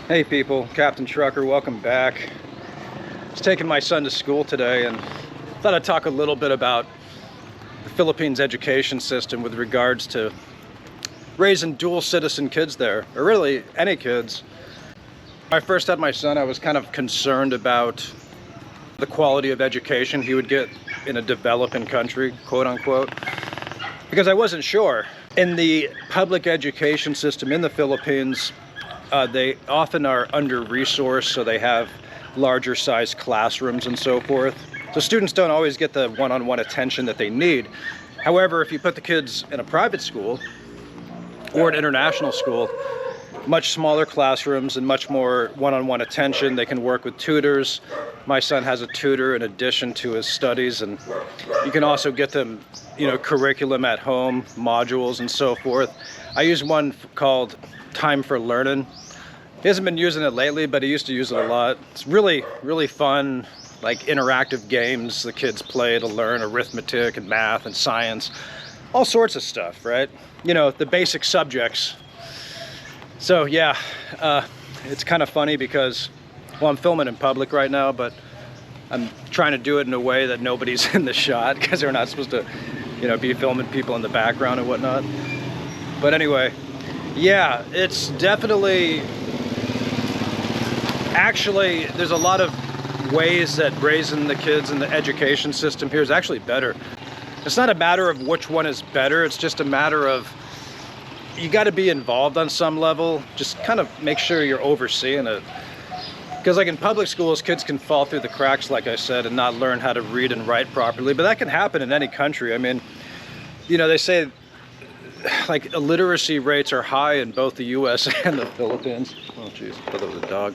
Hey people, Captain Trucker, welcome back. Just taking my son to school today and thought I'd talk a little bit about the Philippines education system with regards to raising dual citizen kids there, or really any kids. When I first had my son, I was kind of concerned about the quality of education he would get in a developing country, quote unquote, because I wasn't sure. In the public education system in the Philippines, they often are under-resourced, so they have larger sized classrooms and so forth. So students don't always get the one-on-one attention that they need. However, if you put the kids in a private school or an international school, much smaller classrooms and much more one-on-one attention. They can work with tutors. My son has a tutor in addition to his studies, and you can also get them, curriculum at home, modules and so forth. I use one called Time for Learning. He hasn't been using it lately, but he used to use it a lot. It's really, really fun, like interactive games the kids play to learn arithmetic and math and science, all sorts of stuff, right? The basic subjects. So yeah, it's kind of funny because, I'm filming in public right now, but I'm trying to do it in a way that nobody's in the shot because they're not supposed to, be filming people in the background and whatnot. But anyway, yeah, it's definitely, actually, there's a lot of ways that raising the kids in the education system here is actually better. It's not a matter of which one is better, it's just a matter of you got to be involved on some level. Just kind of make sure you're overseeing it. Because like in public schools, kids can fall through the cracks, like I said, and not learn how to read and write properly. But that can happen in any country. I mean, they say like illiteracy rates are high in both the US and the Philippines. Oh geez, I thought that was a dog.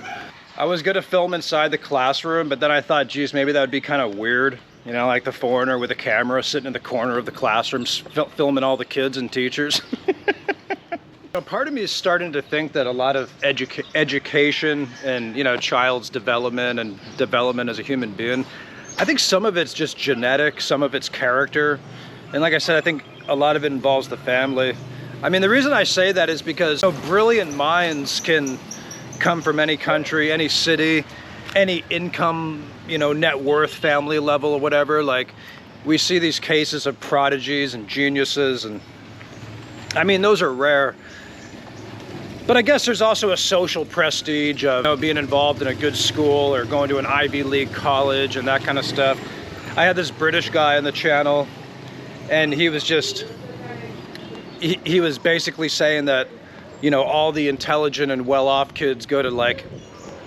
I was gonna film inside the classroom, but then I thought, geez, maybe that would be kind of weird. Like the foreigner with a camera sitting in the corner of the classroom, filming all the kids and teachers. Part of me is starting to think that a lot of education and, child's development and development as a human being, I think some of it's just genetic, some of it's character. And like I said, I think a lot of it involves the family. I mean, the reason I say that is because brilliant minds can come from any country, any city, any income, net worth, family level or whatever. Like we see these cases of prodigies and geniuses, and I mean, those are rare. But I guess there's also a social prestige of being involved in a good school or going to an Ivy League college and that kind of stuff. I had this British guy on the channel, and he was just, he was basically saying that, all the intelligent and well-off kids go to like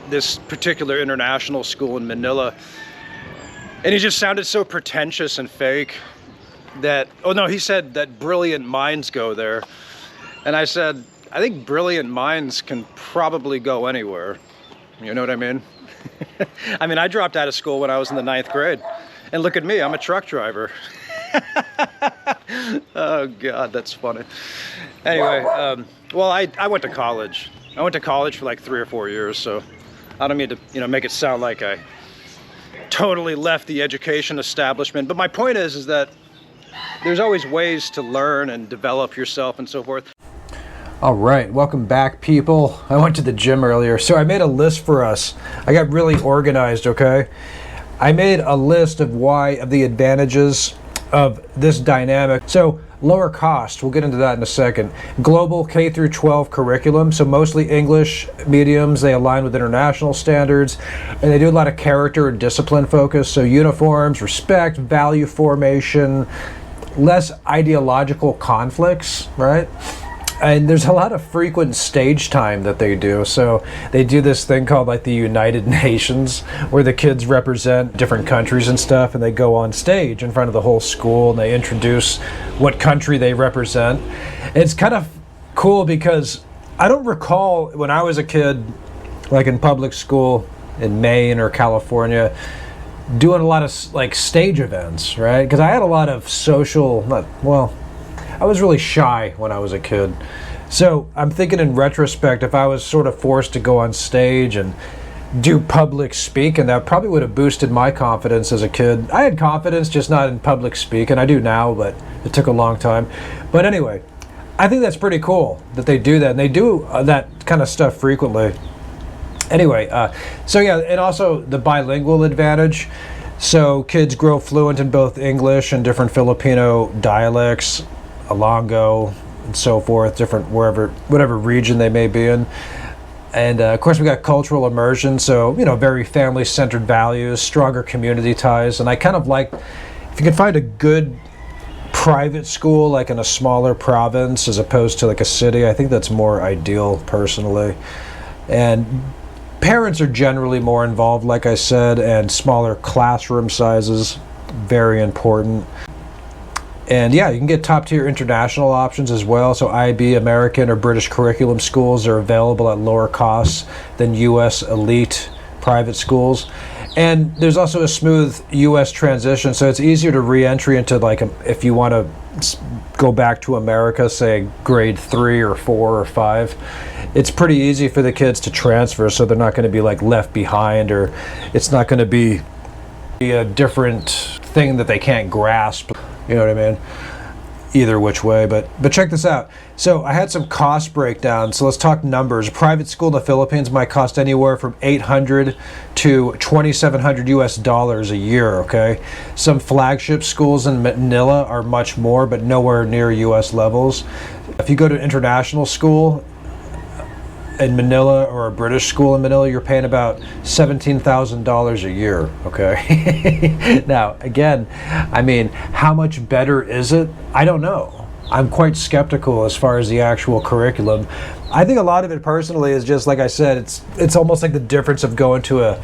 this particular international school in Manila. And he just sounded so pretentious and fake that, he said that brilliant minds go there. And I said, I think brilliant minds can probably go anywhere. You know what I mean? I mean, I dropped out of school when I was in the 9th grade. And look at me, I'm a truck driver. Oh God, that's funny. Anyway, I went to college. I went to college for like 3 or 4 years, so I don't mean to, make it sound like I totally left the education establishment. But my point is that there's always ways to learn and develop yourself and so forth. All right, welcome back, people. I went to the gym earlier, so I made a list for us. I got really organized, okay? I made a list of the advantages of this dynamic. So lower cost, we'll get into that in a second. Global K through 12 curriculum, so mostly English mediums. They align with international standards, and they do a lot of character and discipline focus. So uniforms, respect, value formation, less ideological conflicts, right? And there's a lot of frequent stage time that they do. So they do this thing called like the United Nations, where the kids represent different countries and stuff, and they go on stage in front of the whole school and they introduce what country they represent. It's kind of cool because I don't recall when I was a kid, like in public school in Maine or California, doing a lot of like stage events, right? Because I had a lot of I was really shy when I was a kid. So I'm thinking in retrospect, if I was sort of forced to go on stage and do public speaking, that probably would have boosted my confidence as a kid. I had confidence, just not in public speaking. I do now, but it took a long time. But anyway, I think that's pretty cool that they do that. And they do that kind of stuff frequently. Anyway, so yeah, and also the bilingual advantage. So kids grow fluent in both English and different Filipino dialects, Ilonggo, and so forth, different whatever region they may be in. And of course, we got cultural immersion, so very family-centered values, stronger community ties, and I kind of like if you can find a good private school like in a smaller province as opposed to like a city. I think that's more ideal personally. And parents are generally more involved, like I said, and smaller classroom sizes, very important. And yeah, you can get top tier international options as well. So IB, American or British curriculum schools are available at lower costs than US elite private schools. And there's also a smooth US transition, so it's easier to re-entry into if you want to go back to America, say grade 3 or 4 or 5. It's pretty easy for the kids to transfer, so they're not going to be left behind, or it's not going to be a different thing that they can't grasp. You know what I mean? Either which way, but check this out. So I had some cost breakdowns, so let's talk numbers. A private school in the Philippines might cost anywhere from $800 to $2,700 US dollars a year, okay? Some flagship schools in Manila are much more, but nowhere near US levels. If you go to international school in Manila or a British school in Manila, you're paying about $17,000 a year, okay? Now, again, I mean, how much better is it? I don't know. I'm quite skeptical as far as the actual curriculum. I think a lot of it personally is just, like I said, it's almost like the difference of going to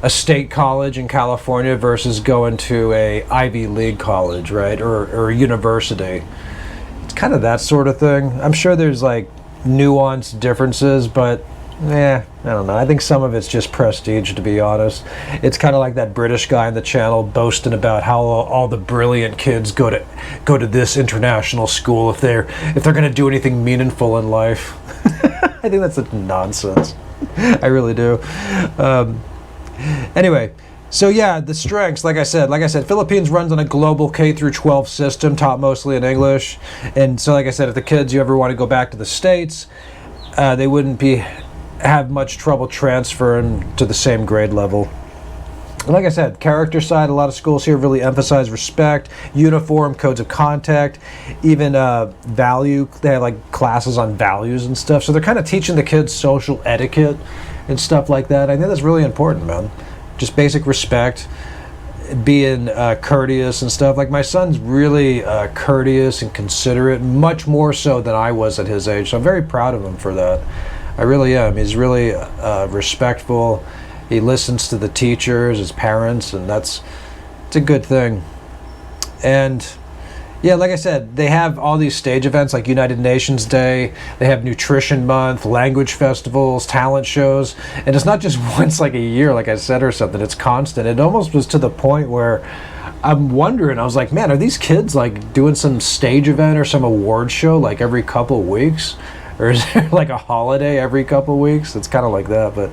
a state college in California versus going to a Ivy League college, right? Or a university. It's kind of that sort of thing. I'm sure there's nuanced differences, but I don't know. I think some of it's just prestige, to be honest. It's kind of like that British guy on the channel boasting about how all the brilliant kids go to this international school if they're going to do anything meaningful in life. I think that's nonsense. I really do. Anyway. So yeah, the strengths, like I said, Philippines runs on a global K through 12 system, taught mostly in English. And so like I said, if the kids, you ever want to go back to the States, they wouldn't have much trouble transferring to the same grade level. And like I said, character side, a lot of schools here really emphasize respect, uniform, codes of contact, even value. They have classes on values and stuff. So they're kind of teaching the kids social etiquette and stuff like that. I think that's really important, man. Just basic respect, being courteous and stuff. My son's really courteous and considerate, much more so than I was at his age. So I'm very proud of him for that. I really am. He's really respectful. He listens to the teachers, his parents, and it's a good thing. And yeah, like I said, they have all these stage events like United Nations Day. They have Nutrition Month, language festivals, talent shows. And it's not just once a year, like I said, or something. It's constant. It almost was to the point where I'm wondering, I was like, man, are these kids doing some stage event or some award show every couple weeks? Or is there a holiday every couple weeks? It's kind of like that, but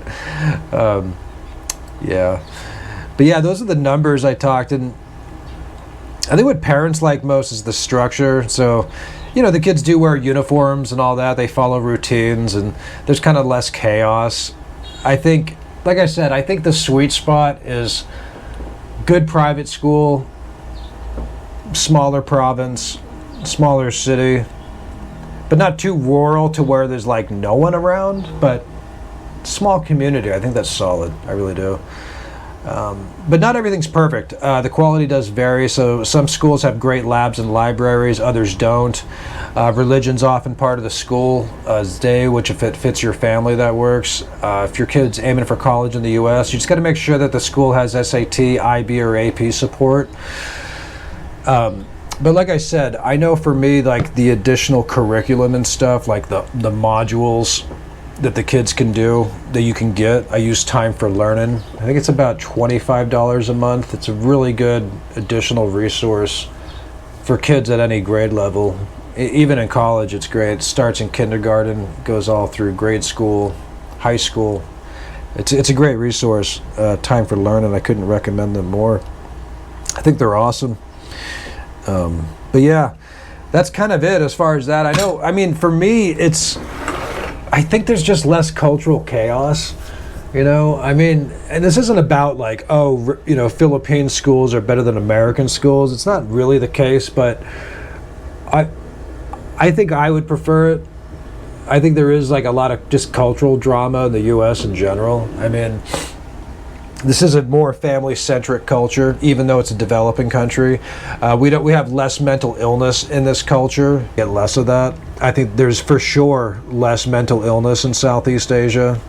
yeah. But yeah, those are the numbers I talked. And I think what parents like most is the structure. So, the kids do wear uniforms and all that. They follow routines, and there's kind of less chaos. I think, like I said, I think the sweet spot is good private school, smaller province, smaller city, but not too rural to where there's no one around, but small community. I think that's solid. I really do. But not everything's perfect. The quality does vary. So some schools have great labs and libraries, others don't. Religion's often part of the school's day, which if it fits your family, that works. If your kid's aiming for college in the U.S., you just got to make sure that the school has SAT, IB, or AP support. But like I said, I know for me, the additional curriculum and stuff, the modules that the kids can do, that you can get. I use Time for Learning. I think it's about $25 a month. It's a really good additional resource for kids at any grade level. Even in college, it's great. It starts in kindergarten, goes all through grade school, high school. It's a great resource, Time for Learning. I couldn't recommend them more. I think they're awesome. But yeah, that's kind of it as far as that. For me, I think there's just less cultural chaos. You know, I mean, and this isn't about like, oh, you know, Philippine schools are better than American schools. It's not really the case, but I think I would prefer it. I think there is like a lot of just cultural drama in the U.S. in general. I mean, this is a more family-centric culture, even though it's a developing country. We have less mental illness in this culture. Get less of that. I think there's for sure less mental illness in Southeast Asia,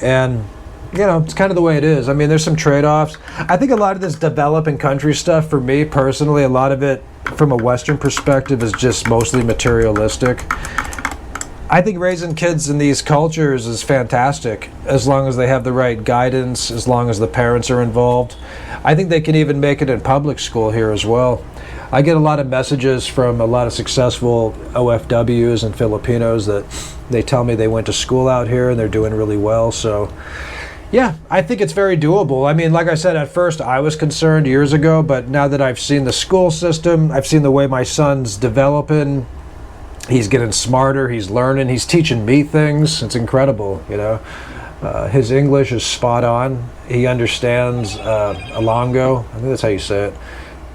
and you know, it's kind of the way it is. I mean, there's some trade-offs. I think a lot of this developing country stuff, for me personally, a lot of it from a Western perspective is just mostly materialistic. I think raising kids in these cultures is fantastic, as long as they have the right guidance, as long as the parents are involved. I think they can even make it in public school here as well. I get a lot of messages from a lot of successful OFWs and Filipinos that they tell me they went to school out here and they're doing really well. So yeah, I think it's very doable. I mean, like I said, at first I was concerned years ago, but now that I've seen the school system, I've seen the way my son's developing, he's getting smarter, he's learning, he's teaching me things. It's incredible, you know. His English is spot on. He understands Alongo, I think that's how you say it,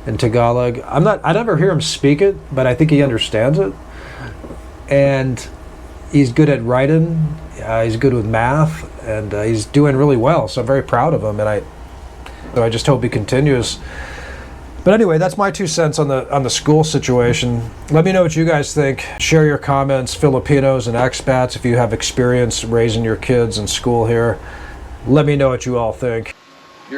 in Tagalog. I never hear him speak it, but I think he understands it. And he's good at writing, he's good with math, and he's doing really well, so I'm very proud of him, and I just hope he continues. But anyway, that's my 2 cents on the school situation. Let me know what you guys think. Share your comments, Filipinos and expats, if you have experience raising your kids in school here. Let me know what you all think.